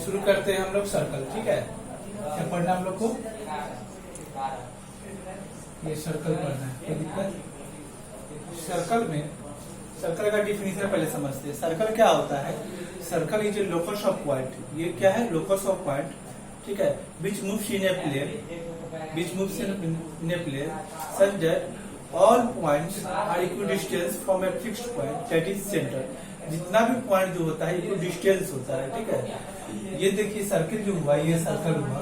शुरू करते हैं हम लोग सर्कल। ठीक है, क्या पढ़ना हम लोग को? ये सर्कल पढ़ना है, कोई दिक्कत? सर्कल में सर्कल का डिफिनेशन पहले समझते हैं। सर्कल क्या होता है? Circle is a locus of point. ये क्या है? Locus of point. ठीक है, which moves in a plane, which moves in a plane such that all points are equal distance from a fixed point that is centre. जितना भी point जो होता है इक्वल डिस्टेंस होता है। ठीक है, ये देखिए सर्किल जो हुआ, ये सर्कल हुआ,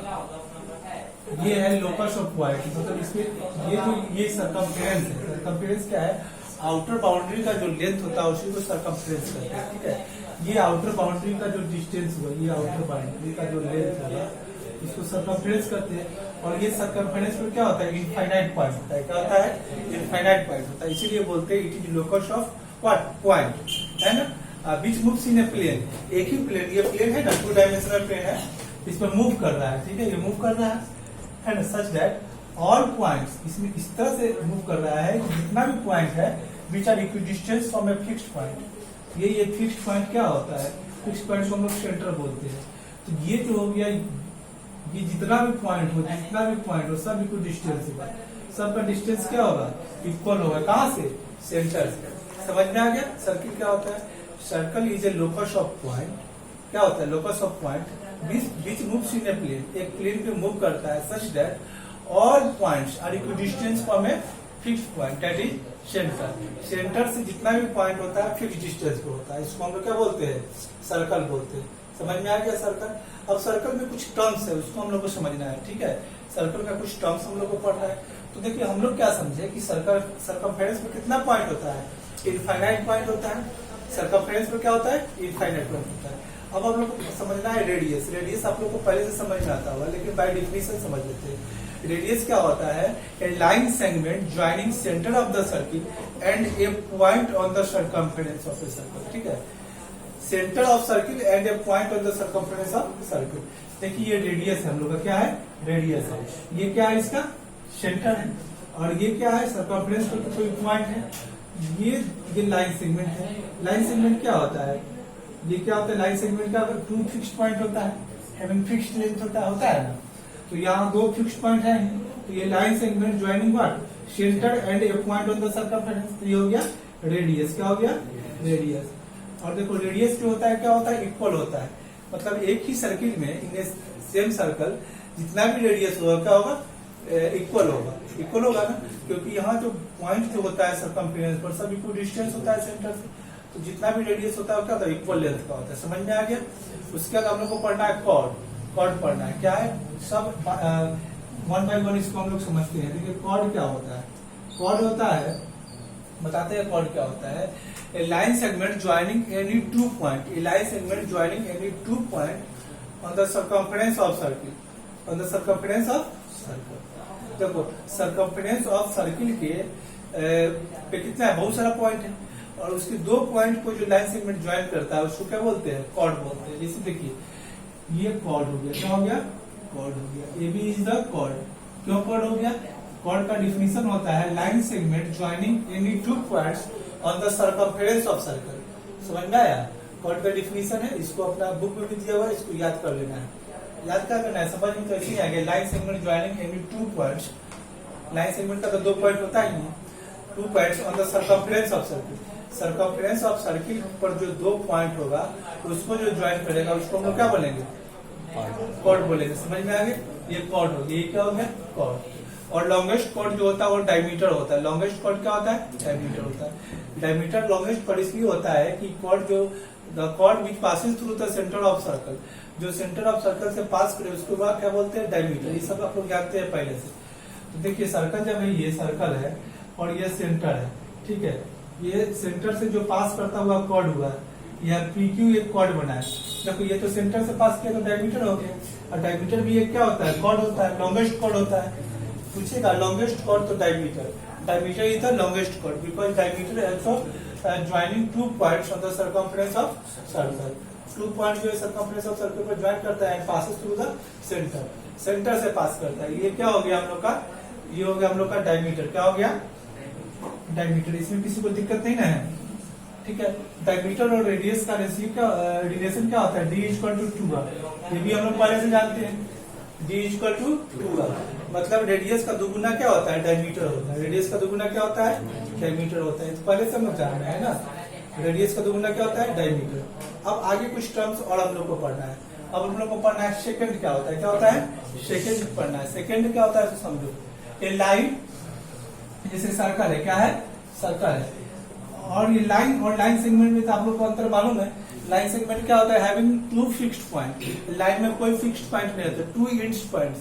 ये है लोकस ऑफ पॉइंट। मतलब इसमें ये जो ये सर्कमफेरेंस है। सर्कमफेरेंस क्या है? आउटर बाउंड्री का जो लेंथ होता है उसी को सर्कमफेरेंस कहते हैं। ठीक है, ये आउटर बाउंड्री का जो डिस्टेंस हुआ, ये आउटर बाउंड्री का जो लेंथ होगा इसको सर्कमफेरेंस कहते हैं। और ये सर्कमफेरेंस में क्या होता है? इनफाइनाइट पॉइंट होता है। क्या होता है? इनफाइनाइट पॉइंट होता है। इसीलिए बोलते हैं it is locus of what? Point, है ना। विच मूव्स इन ए प्लेन, एक ही प्लेन, ये प्लेन है ना, 2 डायमेंशनल प्लेन है, इसमें मूव कर रहा है। ठीक है, ये मूव कर रहा है ना, सच दैट ऑल पॉइंट्स, इसमें इस तरह से मूव कर रहा है कि जितना भी पॉइंट है which are equal distance from a fixed point. ये फिक्स्ड पॉइंट क्या होता है? फिक्स्ड पॉइंट को हम लोग सेंटर बोलते हैं। तो ये जो हो गया, ये जितना भी पॉइंट हो सब इक्वल डिस्टेंस होगा। सबका डिस्टेंस क्या होगा? इक्वल होगा। कहाँ से? सेंटर से। समझ में आ गया? सर्किल क्या होता है? Circle is a locus of point. क्या होता है? Locus of point which moves in a plane, एक प्लेन पे मूव करता है such that all points are equal distance from a fixed point that is centre. Centre से जितना भी पॉइंट होता है फिक्स्ड डिस्टेंस पे होता है। इसको हम लोग क्या बोलते हैं? सर्कल बोलते हैं। समझ में आ गया सर्कल? अब सर्कल में कुछ टर्म्स है, उसको हम लोग को समझना है। ठीक है, सर्कल का कुछ टर्म्स हम लोग को पढ़ना है। तो देखिए हम लोग क्या समझे कि सर्कल सर्कमफेरेंस में कितना पॉइंट होता है? इनफाइनाइट पॉइंट होता है। सर्कमफेरेंस में क्या होता है? इनफाइनाइट पॉइंट होता है। अब हम लोग को समझना है रेडियस। रेडियस आप लोग को पहले से समझ में आता होगा, लेकिन बाय डिफिनेशन समझ लेते हैं। रेडियस क्या होता है? A line segment joining centre of the circle and a point on the circumference of a circle. ठीक है, centre of circle and a point on the circumference of circle. देखिए ये रेडियस है हम लोग का। क्या है? रेडियस है। ये क्या है? इसका सेंटर है। और ये क्या है? सर्कमफेरेंस पर कोई पॉइंट है। ये लाइन सेगमेंट है। लाइन सेगमेंट क्या होता है? ये क्या होता है? लाइन सेगमेंट का 2 फिक्स्ड पॉइंट होता है, हैविंग फिक्स्ड लेंथ होता है ना। तो यहाँ 2 फिक्स्ड पॉइंट है। तो ये line segment joining what? Centre and a point on the circumference. तो ये हो गया रेडियस। क्या हो गया? रेडियस। और देखो रेडियस जो होता है क्या होता है? इक्वल होता है। मतलब एक ही सर्किल में इन सेम सर्कल जितना भी रेडियस होगा क्या होगा? इक्वल होगा। इक्वल होगा ना, क्योंकि यहाँ जो पॉइंट जो होता है सर्कमफेरेंस पर सब इक्वल डिस्टेंस होता है सेंटर से। तो जितना भी रेडियस होता है क्या होता है? इक्वल लेंथ का होता है। समझ में आ गया? उसके बाद हम लोग को पढ़ना है कॉर्ड। कॉर्ड पढ़ना है। क्या है? सब 1 by 1 इसको हम लोग समझते हैं। देखिए कॉर्ड क्या होता है? कॉर्ड होता है, बताते हैं कॉर्ड क्या होता है। A line segment joining any 2 point, a line segment joining any 2 point on the circumference of circle, on the circumference of circle. देखो सर्कमफेरेंस ऑफ सर्किल के पे कितना है? बहुत सारा पॉइंट है, और उसके 2 पॉइंट को जो लाइन सेगमेंट ज्वाइन करता है उसको क्या बोलते हैं? कॉर्ड बोलते हैं। जैसे देखिए ये कॉर्ड हो गया। क्या हो गया? कॉर्ड हो गया। A B is the chord. क्यों कॉर्ड हो गया? कॉर्ड का डिफिनेशन होता है line segment joining any 2 points on the circumference of circle. समझ में आया? कॉर्ड का डिफिनेशन है, इसको अपना बुक में भी दिया हुआ है, इसको याद कर लेना है। याद क्या करना है? समझ में तो ऐसे ही आ गया। Line segment joining any 2 points, line segment का तो 2 पॉइंट होता ही है। 2 points on the circumference of circle. Circumference of circle पर जो 2 पॉइंट होगा तो उसको जो ज्वाइन करेगा उसको हम लोग क्या बोलेंगे? कॉर्ड बोलेंगे। समझ में आ गया? ये कॉर्ड हो गया। ये क्या हो गया? कॉर्ड। और लॉन्गेस्ट कॉर्ड जो होता है वो डायमीटर होता है। लॉन्गेस्ट कॉर्ड क्या होता है? डायमीटर होता है। डायमीटर लॉन्गेस्ट कॉर्ड इसलिए होता है कि कॉर्ड जो the chord which passes through the centre of circle, जो सेंटर ऑफ सर्कल से पास करे उसको बाद क्या बोलते हैं? डायमीटर। ये सब आप लोग जानते हैं पहले से। तो देखिए सर्कल जब है, ये सर्कल है और ये सेंटर है। ठीक है, ये सेंटर से जो पास करता हुआ कॉर्ड हुआ, यह PQ एक कॉर्ड बना है। देखो ये तो सेंटर से पास किया तो डायमीटर हो गया, और डायमीटर भी एक क्या होता है? कॉर्ड होता है, लॉन्गेस्ट कॉर्ड होता है। पूछेगा लॉन्गेस्ट कॉर्ड तो diameter, diameter is the longest chord because diameter also joining 2 points on the circumference of circle. 2 point जो है सर्कमफेरेंस ऑफ सर्कल पर ज्वाइन करता है and passes through the centre. Centre से पास करता है। ये क्या हो गया हम लोग का? ये हो गया हम लोग का डायमीटर। क्या हो गया? डायमीटर। इसमें किसी को दिक्कत नहीं ना है? ठीक है। डायमीटर और रेडियस का रेशियो क्या रिलेशन क्या होता है, d इक्वल टू 2r। ये भी हम लोग पहले से जानते हैं, d इक्वल टू 2r। मतलब रेडियस का दुगुना क्या होता है, डायमीटर होता है। रेडियस का दुगुना क्या होता है, डायमीटर होता है। तो पहले से हम लोग जान रहे हैं ना, रेडियस का दुगुना क्या होता है, डायमीटर। अब आगे कुछ टर्म्स और हम लोग को पढ़ना है। अब हम लोग को पढ़ना है सेकंड क्या होता है, क्या होता है, सेकंड पढ़ना है। सेकंड क्या होता है तो समझो, ए लाइन जैसे सर्कल है, क्या है, सर्कल है। और ये लाइन और लाइन सेगमेंट में तो आप लोग को अंतर मालूम है। लाइन सेगमेंट क्या होता है, having two fixed point. Line में कोई फिक्स्ड पॉइंट नहीं होता, two ends points.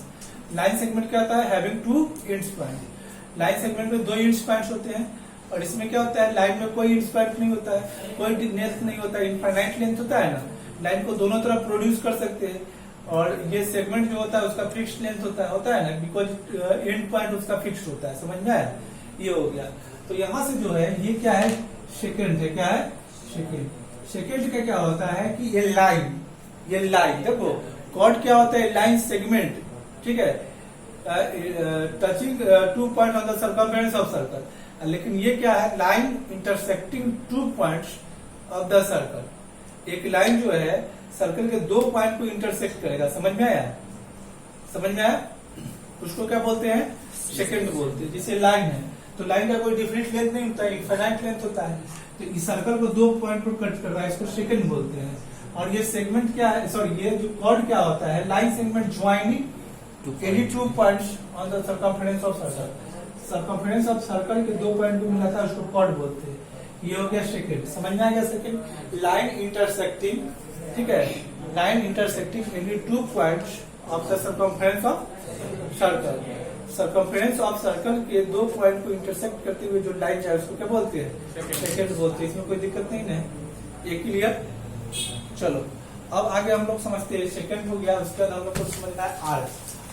Line segment क्या होता है, having two ends point. Line segment में 2 इंड्स पॉइंट्स होते हैं। और इसमें क्या होता है, लाइन में कोई इंड्स पॉइंट नहीं होता है, कोई लेंथ नहीं होता है, इनफाइनाइट लेंथ होता है ना। लाइन को दोनों तरफ प्रोड्यूस कर सकते हैं। और ये सेगमेंट जो होता है उसका फिक्स्ड लेंथ होता है ना, बिकॉज एंड पॉइंट उसका फिक्स्ड होता है। समझ में आया, ये हो गया। तो यहाँ से जो है ये क्या है, सेकंड है, क्या है, सेकंड। सेकंड का क्या होता है कि ये लाइन देखो, कॉर्ड क्या होता है, लाइन सेगमेंट, ठीक है, touching 2 point on the circumference of circle. लेकिन ये क्या है, line intersecting 2 points of the circle. एक लाइन जो है सर्कल के 2 पॉइंट को इंटरसेक्ट करेगा। समझ में आया, समझ में आया। उसको क्या बोलते हैं, सेकंड बोलते हैं। जैसे लाइन है तो लाइन का कोई डिफरेंट लेंथ नहीं होता है, इनफाइनाइट लेंथ होता है। तो इस सर्कल को 2 पॉइंट पर कट कर रहा है, इसको सेकंड बोलते हैं। और ये सेगमेंट क्या है, सॉरी ये जो कॉर्ड क्या होता है, line segment joining any 2 points on the circumference of circle. Circumference of circle के 2 पॉइंट को मिलाता है, उसको कॉर्ड बोलते हैं। ये हो गया सेकंड। समझ में आ गया सेकंड। लाइन इंटरसेक्टिंग, ठीक है, line intersecting any 2 points of the circumference of circle. Circumference of circle के 2 पॉइंट को इंटरसेक्ट करते हुए जो लाइन है उसको क्या बोलते हैं, सेकंड बोलते हैं। इसमें कोई दिक्कत नहीं है, ये क्लियर। चलो अब आगे हम लोग समझते हैं, सेकंड हो गया। उसके बाद हम लोग को समझना है आर्क।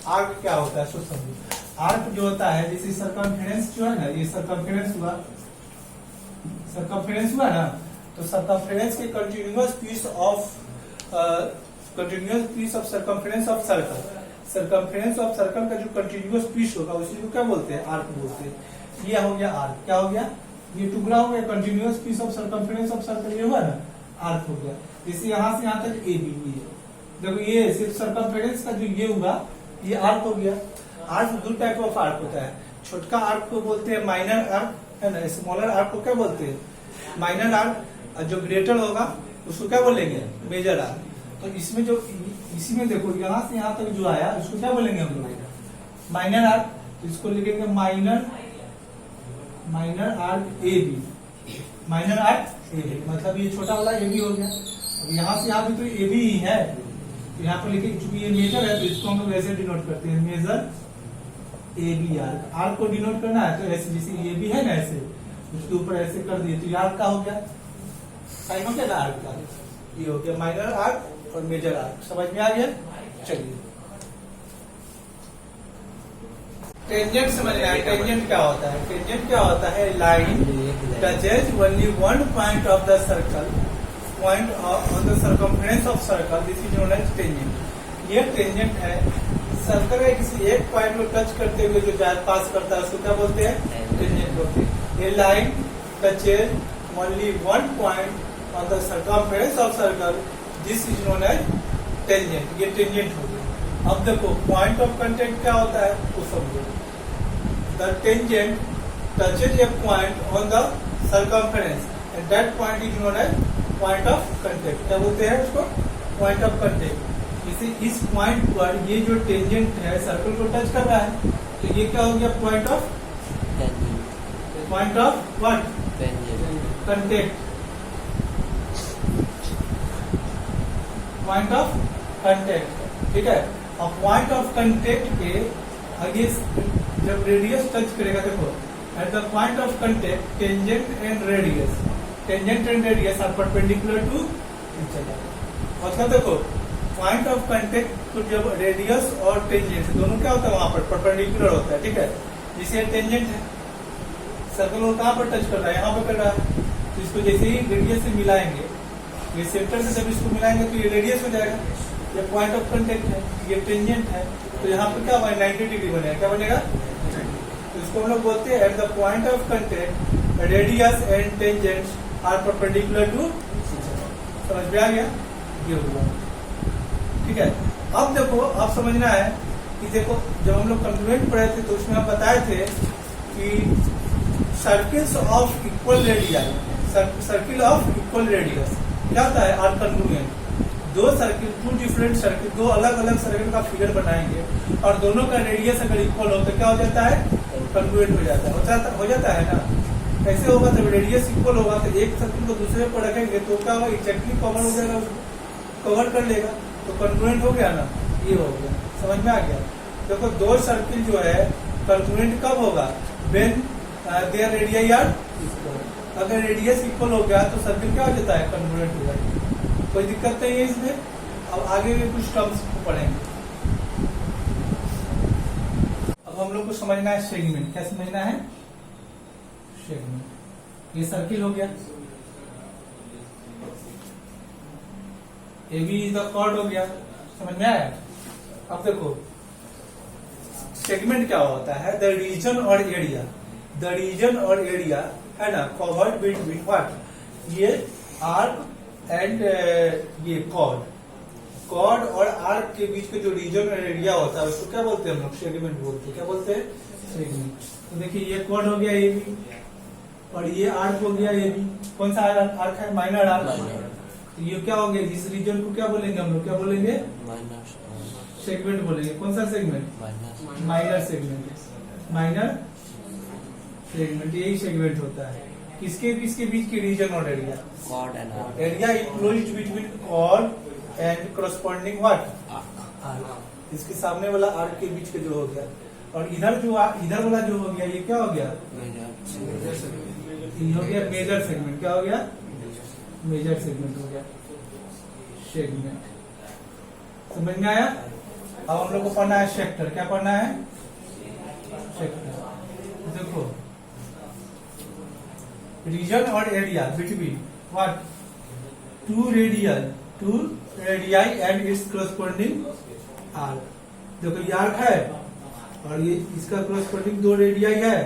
आर्क क्या होता है, सो समझो। आर्क जो होता है, जैसे सर्कमफेरेंस जो है ना, ये सर्कमफेरेंस हुआ, सर्कमफेरेंस हुआ ना, तो सर्कमफेरेंस के continuous piece of circumference of circle. Circumference of circle का जो कंटिन्यूअस पीस होगा उसी को क्या बोलते हैं, आर्क बोलते हैं। ये हो गया आर्क। क्या हो गया, ये टुकड़ा हो गया continuous piece of circumference of circle, ये हुआ ना, आर्क हो गया। जैसे यहाँ से यहाँ तक ए बी, देखो ये सिर्फ सर्कमफेरेंस का जो ये हुआ, ये आर्क हो गया। आर्क 2 टाइप ऑफ आर्क होता है। छोटका आर्क को बोलते हैं माइनर आर्क, है ना। स्मॉलर आर्क को क्या बोलते हैं, माइनर आर्क। और जो ग्रेटर होगा उसको क्या बोलेंगे, मेजर आर्क। तो इसमें जो इसी में देखो यहाँ से यहाँ तक जो आया उसको क्या बोलेंगे हम लोग, माइनर आर्क। तो इसको लिखेंगे minor arc A B, minor arc A B. मतलब ये छोटा वाला ए बी हो गया। अब यहाँ से यहाँ भी तो ए बी ही है, तो यहाँ पर लिखे, चूंकि ये मेजर है तो इसको हम लोग ऐसे डिनोट करते हैं, major A B arc. Arc को डिनोट करना है तो ऐसे, जैसे ए बी है ना, ऐसे उसके ऊपर ऐसे कर दिए तो ये आर्क का हो गया, साइन हो गया ना आर्क का। ये हो गया माइनर आर्क और मेजर आर्क। समझ में आ गया। चलिए टेंजेंट समझना है। टेंजेंट क्या होता है, टेंजेंट क्या होता है, line touches only 1 point of the circle, point on the circumference of circle, this is known as tangent. ये टेंजेंट है, सर्कल के किसी एक पॉइंट को टच करते हुए जो पास करता है उसको क्या बोलते हैं, टेंजेंट बोलते हैं। ये line touches only 1 point on the circumference of circle, this is known as tangent. ये टेंजेंट हो गया। अब देखो पॉइंट ऑफ कांटेक्ट क्या होता है वो समझो। The tangent touches a point on the circumference and that point is known as point of contact. क्या बोलते हैं उसको, पॉइंट ऑफ कांटेक्ट। जैसे इस पॉइंट पर ये जो टेंजेंट है सर्कल को टच कर रहा है, तो ये क्या हो गया, point of what, contact, point of contact. ठीक है। और पॉइंट ऑफ कांटेक्ट पे आगे जब रेडियस टच करेगा, देखो at the point of contact tangent and radius are perpendicular to each other. मतलब देखो पॉइंट ऑफ कांटेक्ट तो जब रेडियस और टेंजेंट दोनों क्या होता है वहां पर परपेंडिकुलर होता है। ठीक है। जैसे टेंजेंट है, सर्कल को कहाँ पर टच कर रहा है, यहाँ पर कर रहा है, तो इसको जैसे ही रेडियस से मिलाएंगे, ये सेंटर से जब इसको मिलाएंगे तो ये रेडियस हो जाएगा। ये पॉइंट ऑफ कांटेक्ट है, ये टेंजेंट है, तो यहाँ पर क्या बनेगा, 90 डिग्री बनेगा। क्या बनेगा, तो इसको हम लोग बोलते हैं at the point of contact radius and tangent are perpendicular to, समझ में आ गया, ये हुआ। ठीक है, अब देखो, अब समझना है कि देखो जब हम लोग कंक्लूडेंट पढ़े थे तो उसमें हम बताए थे कि circles of equal radius, circle of equal radius क्या होता है, आर कंक्लूडेंट। दो सर्किल, टू डिफरेंट सर्किल, दो अलग अलग सर्किल का फिगर बनाएंगे और दोनों का रेडियस अगर इक्वल हो तो क्या हो जाता है, कंक्लूडेंट हो जाता है, हो जाता है ना। कैसे होगा, जब रेडियस इक्वल होगा तो एक सर्किल को दूसरे पर रखेंगे तो क्या होगा, एग्जैक्टली कवर हो जाएगा, कवर कर लेगा, तो कंक्लूडेंट हो गया ना, ये हो गया, समझ में आ गया। देखो दो सर्किल जो है कंक्लूडेंट कब होगा, when their radius are equal. अगर रेडियस इक्वल हो गया तो सर्किल क्या हो जाता है, कंक्लूडेंट हो जाएगा, कोई दिक्कत नहीं है इसमें। अब आगे के कुछ टर्म्स को पढ़ेंगे। अब हम लोग को समझना है सेगमेंट, क्या समझना है, सेगमेंट। ये सर्किल हो गया, A B is the chord हो गया, समझ में आया। अब देखो सेगमेंट क्या होता है, द रीजन और एरिया, द रीजन और एरिया है ना, कवर्ड बिटवीन व्हाट, ये आर्क एंड ये कॉर्ड और आर्क के बीच के जो रीजन और एरिया होता है उसको क्या बोलते हैं हम लोग, सेगमेंट बोलते हैं। क्या बोलते हैं, सेगमेंट। तो देखिए ये कॉर्ड हो गया ए बी और ये आर्क हो गया ए बी, कौन सा आर्क है, माइनर आर्क। तो ये क्या हो गया, इस रीजन को क्या बोलेंगे हम लोग, क्या बोलेंगे, सेगमेंट बोलेंगे। कौन सा segment, minor segment, minor segment, यही सेगमेंट होता है। किसके बीच के रीजन और area, chord and arc, area enclosed between chord and corresponding what, arc. इसके सामने वाला आर्क के बीच के जो हो गया, और इधर वाला जो हो गया ये क्या हो गया, ये हो गया मेजर सेगमेंट। क्या हो गया, मेजर सेगमेंट हो गया, सेगमेंट। समझ में आया। अब हम लोग को पढ़ना है सेक्टर। क्या पढ़ना है, सेक्टर। देखो रीजन और area between what, two radii and its corresponding arc. देखो ये आर्क है और ये इसका करस्पॉन्डिंग दो रेडियाई है,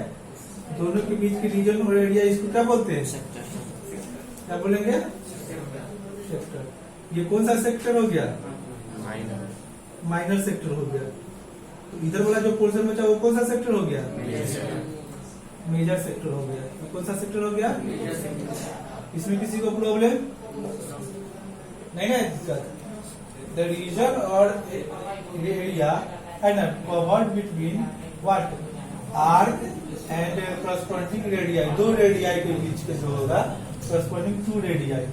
दोनों के बीच के रीजन और एरिया, इसको क्या बोलते हैं, सेक्टर। क्या बोलेंगे, सेक्टर। ये कौन सा सेक्टर हो गया, माइनर सेक्टर हो गया। तो इधर वाला जो पोर्शन बचा वो कौन सा सेक्टर हो गया, मेजर सेक्टर हो गया। तो कौन सा सेक्टर हो गया, इसमें किसी को प्रॉब्लम नहीं है, दिक्कत। द रीजन और एरिया है ना, covered between what, arc and corresponding radii, दो रेडियाई के बीच के जो होगा करस्पॉन्डिंग टू रेडियाई,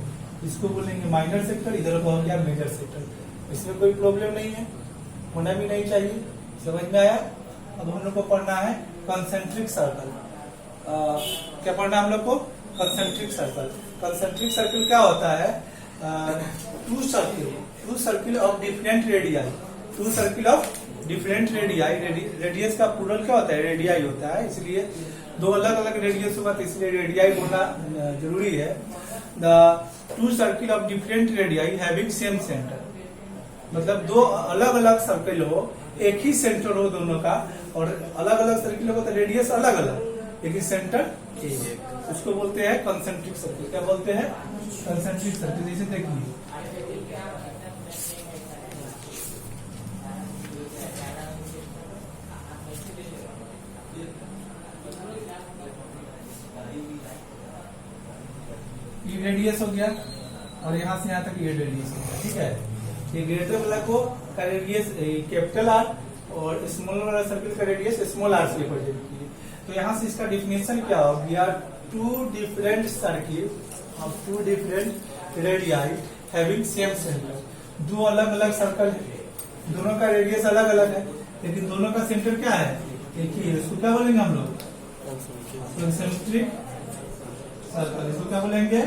इसको बोलेंगे माइनर सेक्टर। इधर को हो गया मेजर सेक्टर। इसमें कोई प्रॉब्लम नहीं है, होना भी नहीं चाहिए। समझ में आया। अब हम लोग को पढ़ना है कंसेंट्रिक सर्कल। क्या पढ़ना है हम लोग को, कंसेंट्रिक सर्कल। कंसेंट्रिक सर्कल क्या होता है, two circle of different radii, two circle of different radii. Radius का प्लूरल क्या होता है, रेडियाई होता है, इसलिए दो अलग अलग रेडियस होगा तो इसलिए रेडियाई बोलना जरूरी है। The two circle of different radii having same centre, मतलब दो अलग अलग सर्किल हो, एक ही सेंटर हो दोनों का, और अलग अलग सर्किल हो तो रेडियस अलग अलग, लेकिन सेंटर एक, उसको बोलते हैं कंसेंट्रिक सर्किल। क्या बोलते हैं, कंसेंट्रिक सर्किल। जैसे देखिए ये रेडियस हो गया और यहाँ से यहाँ तक ये रेडियस हो गया, ठीक है। ये ग्रेटर वाला को का रेडियस कैपिटल आर और स्मॉल वाला सर्किल का रेडियस स्मॉल आर से रिप्रेजेंट कीजिए। तो यहाँ से इसका डिफिनेशन क्या हो गया, two different circle of two different radii having same centre. दो अलग अलग सर्कल है, दोनों का रेडियस अलग अलग है, लेकिन दोनों का सेंटर क्या है, एक ही है। इसको क्या बोलेंगे हम लोग, कंसेंट्रिक सर्कल। इसको क्या बोलेंगे,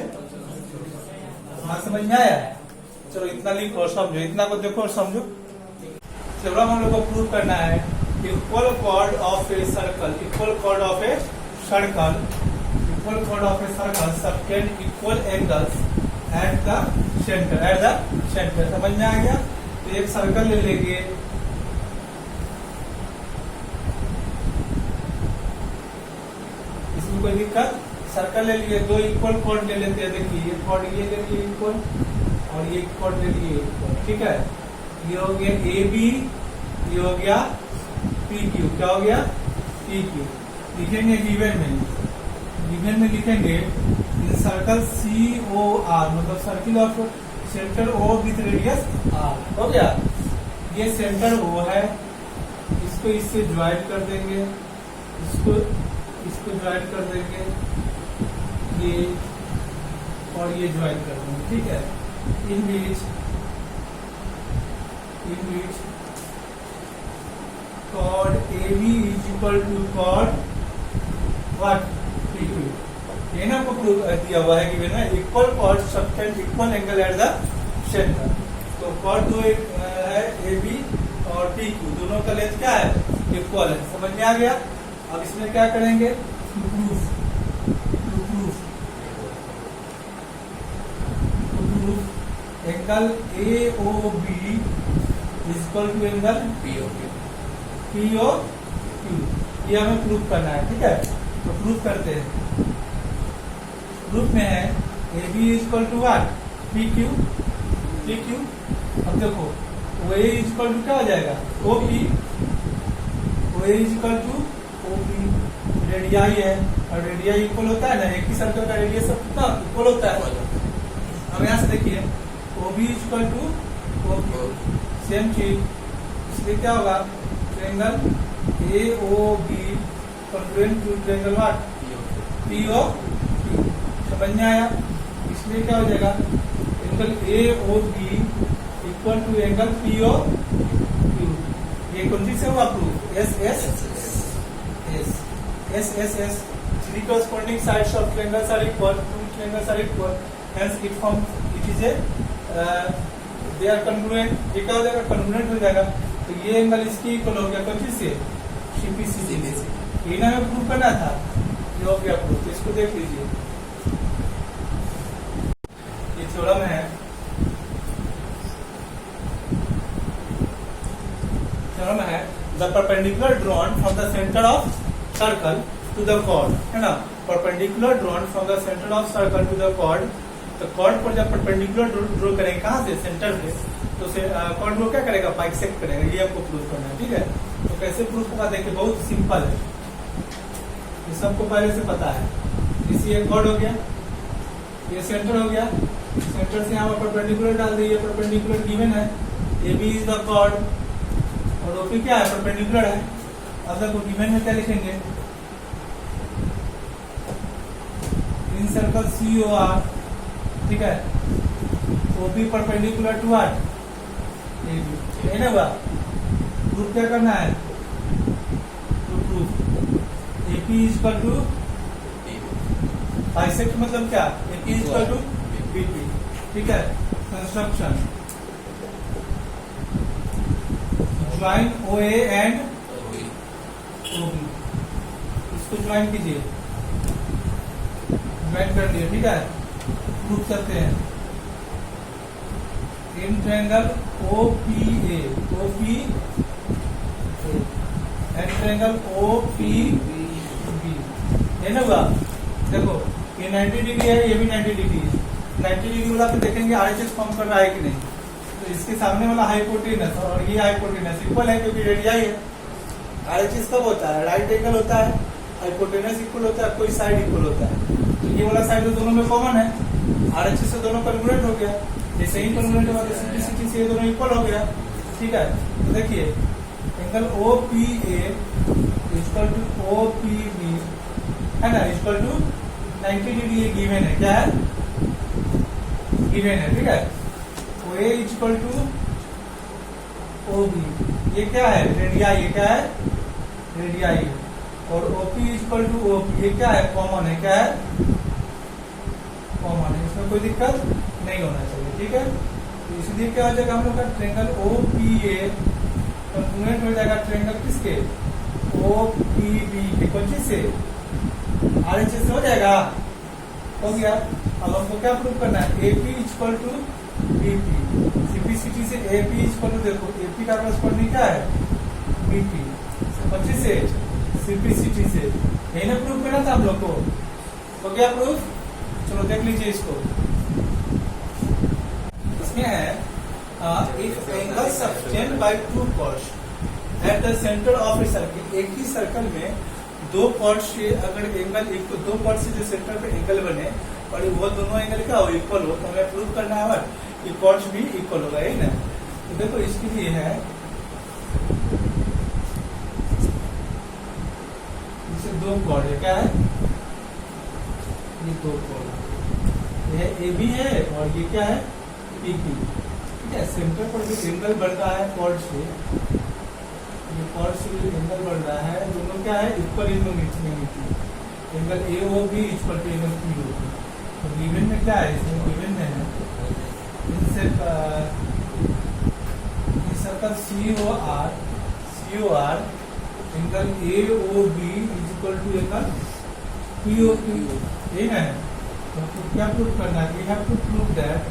हाँ समझ में आया। चलो इतना लिखो और समझो, इतना को देखो और समझो। चलो हम लोग को प्रूव करना है equal cord of a circle, equal cord of a circle, equal cord of a circle subtend equal angles eight the centre, eight the centre. समझ में आ गया। तो एक सर्कल ले लेंगे, इसमें कोई दिक्कत, सर्कल ले लिए, दो इक्वल कॉर्ड ले लेते हैं। देखिए ये कॉर्ड ये ले लिए इक्वल, और ये कॉर्ड ले लिए इक्वल, ठीक है। ये हो गया ए बी, ये हो गया पी क्यू। क्या हो गया? P Q. लिखेंगे गिवन में, गिवन में लिखेंगे in circle C O R, मतलब circle of centre O with radius R. हो गया? ये सेंटर ओ है, इसको इससे ज्वाइन कर देंगे, इसको ज्वाइन कर देंगे, ये और ये ज्वाइन कर देंगे, ठीक है। इन बीच chord AB is equal to chord what? PQ। ये ना आपको प्रूफ दिया हुआ है कि ना equal chord subtend equal angle eight the centre. तो chord दो है AB और PQ, दोनों का लेंथ क्या है? इक्वल है। समझ में आ गया? अब इसमें क्या करेंगे? Proof angle AOB is equal to angle POQ। ये हमें प्रूफ करना है, ठीक है। तो प्रूफ करते हैं। प्रूफ में है AB is equal to what? PQ। अब देखो OA इज इक्वल टू क्या हो जाएगा? OP। OA is equal to OP। Radii है, और रेडियाई इक्वल होता है ना, एक ही सर्कल का रेडियस सब कितना इक्वल होता है। अब यहाँ से देखिए OB is equal to OQ, same चीज। इसलिए क्या होगा? Triangle AOB congruent to triangle what? POQ। समझ में आया? इसलिए क्या हो जाएगा? Angle AOB equal to angle POQ। ये कौन चीज से हुआ proof? S three corresponding sides of triangles are equal, two triangles are equal, hence it is a they are congruent। ये क्या हो जाएगा? congruent हो जाएगा। तो ये एंगल इसकी इक्वल हो गया कौन चीज से? CPC से। ये ना हमें प्रूफ करना था, ये हो गया प्रूफ। तो इसको देख लीजिए, ये थ्योरम है। थ्योरम है the perpendicular drawn from the centre of circle to the chord, है ना। Perpendicular drawn from the centre of circle to the chord. तो कॉर्ड पर जब परपेंडिकुलर ड्रॉ करेंगे कहाँ से? सेंटर से। तो कॉर्ड ड्रॉ क्या करेगा? बाइसेक्ट करेगा। ये आपको प्रूफ करना है, ठीक है। तो कैसे प्रूफ होगा? देखिए बहुत सिंपल है, ये सबको पहले से पता है। इसी एक कॉर्ड हो गया, ये सेंटर हो गया, सेंटर से यहाँ पर परपेंडिकुलर डाल दिए, परपेंडिकुलर गिवन है। AB इज द कॉर्ड और OP क्या है? परपेंडिकुलर है। अब देखो गिवन में क्या लिखेंगे? इन सर्कल COR, ठीक है। OP perpendicular to what? AB, है ना। प्रूफ क्या करना है? तो proof AP is equal to bisect, मतलब क्या? AP is equal to BP, ठीक है। Construction join OA and OB, इसको ज्वाइन कीजिए, ज्वाइन कर दिए, ठीक है। प्रूफ करते हैं। In triangle OPA and triangle OPB, है ना। देखो ये 90 डिग्री है, ये भी 90 डिग्री है। 90 डिग्री वाला पे देखेंगे RHS फॉर्म कर रहा है कि नहीं। तो इसके सामने वाला हाइपोटेनस और ये हाइपोटेनस इक्वल है, क्योंकि रेडियाई है। RHS कब होता है? राइट एंगल होता है। हाइपोटेनस इक्वल होता है, कोई साइड इक्वल होता है। तो ये वाला साइड तो दोनों में कॉमन है, RHS से दोनों कन्वर्ट हो गया। जैसे ही कन्वर्ट हुआ तो CPC से ये दोनों इक्वल हो गया, ठीक है। तो देखिए angle OPA equal to OPB, है ना, इक्वल टू 90 डिग्री। ये गिवन है, क्या है? गिवन है, ठीक है। OA इक्वल टू OB, ये क्या है? रेडियाई। ये क्या है? रेडियाई। और OP इक्वल टू OP, ये क्या है? कॉमन है। क्या है? कॉमन है, इसमें कोई दिक्कत नहीं होना चाहिए, ठीक है। तो इसलिए क्या हो जाएगा? हम लोग का ट्रायंगल OPA कॉन्ग्रुएंट हो जाएगा ट्रायंगल किसके? OPB के। कौन चीज से? RHS से हो जाएगा। हो गया। अब हमको क्या प्रूव करना है? AP equal to BP। CPCT से AP इक्वल टू, देखो AP का करस्पॉन्डिंग क्या है? BP। 25 से CPCT से, यही ना प्रूव करना था हम लोग को। हो गया प्रूफ? चलो देख लीजिए इसको। इसमें है if angle subtend by two chords at the centre of a circle, एक ही सर्कल में दो कॉर्ड से अगर एंगल एक तो दो कॉर्ड से जो सेंटर पे एंगल बने और वो दोनों एंगल क्या हो, इक्वल हो, तो हमें प्रूव करना है कि कॉर्ड्स भी इक्वल होगा, यही ना। तो देखो इसके लिए है जैसे दो कॉर्ड है, क्या है, ये दो कॉर्ड, ये ए बी है और ये क्या है, पी क्यू, ठीक है। सेंटर पर जो एंगल बढ़ रहा है कॉर्ड से, ये कॉर्ड से जो एंगल बढ़ रहा है, दोनों क्या है, इक्वल इन दोनों angle A O B equal to angle P O B. तो गिवन में क्या है, इसमें गिवन में है इनसे circle C O R angle A O B is equal to angle P O P, ठीक है। तो क्या प्रूव करना है, we have to prove that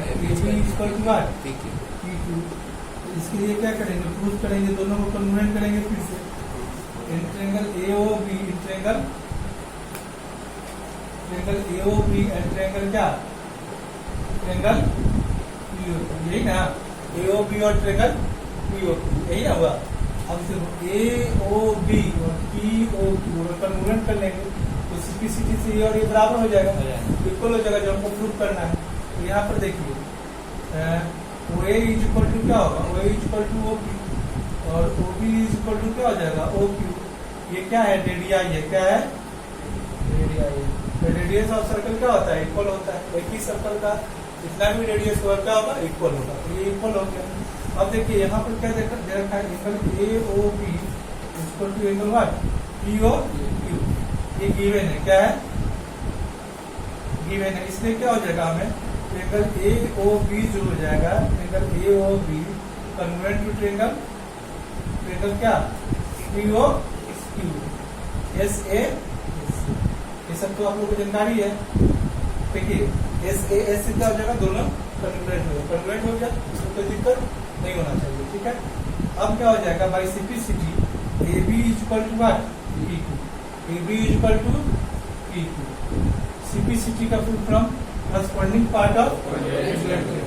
A B is equal to what, P Q. इसके लिए क्या करेंगे, प्रूव करेंगे, दोनों को कन्वर्ट करेंगे फिर से। Triangle A O B, triangle A O B and triangle क्या, ट्रायंगल पी ओ, यही ना, ए ओ बी और ट्रायंगल पी ओ, यही ना हुआ। अब देखो ए ओ बी और पी ओ क्यू कन्वर्ट कर लेंगे तो सिंप्लिसिटी से ये और ये बराबर हो जाएगा, इक्वल हो जाएगा, जो हमको प्रूव करना है। तो यहाँ पर देखिए O A is equal to क्या होगा, O A is equal to O P और O B is equal to क्या हो जाएगा, ओ क्यू। ये क्या है, रेडियाई है, क्या है, रेडियाई है। तो रेडियस ऑफ सर्कल क्या होता है, इक्वल होता है। एक ही सर्कल का जितना भी रेडियस होगा क्या होगा, इक्वल होगा। तो ये इक्वल हो गया। अब देखिए यहाँ पर क्या दे रखा है, angle A O B equal to angle what, P O Q. ये गिवन है, क्या है, गिवन है। इसलिए क्या हो जाएगा, हमें एंगल ए ओ बी जो हो जाएगा, angle A O B convert to triangle क्या, P O Q, S A, ये सब तो आप लोगों को जानकारी है। देखिए एस ए एस से क्या हो जाएगा, दोनों कन्वर्ट हो गया, इसमें कोई दिक्कत नहीं होना चाहिए, ठीक है। अब क्या हो जाएगा, by simplicity A B is equal to what, P Q, A B is equal to P Q. Simplicity का full from corresponding part of congruent triangle.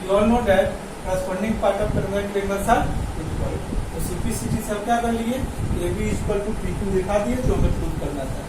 You all know that corresponding part of congruent triangles are equal. तो simplicity से क्या कर लिए, A B equal to P Q दिखा दिए, जो हमें प्रूव करना था।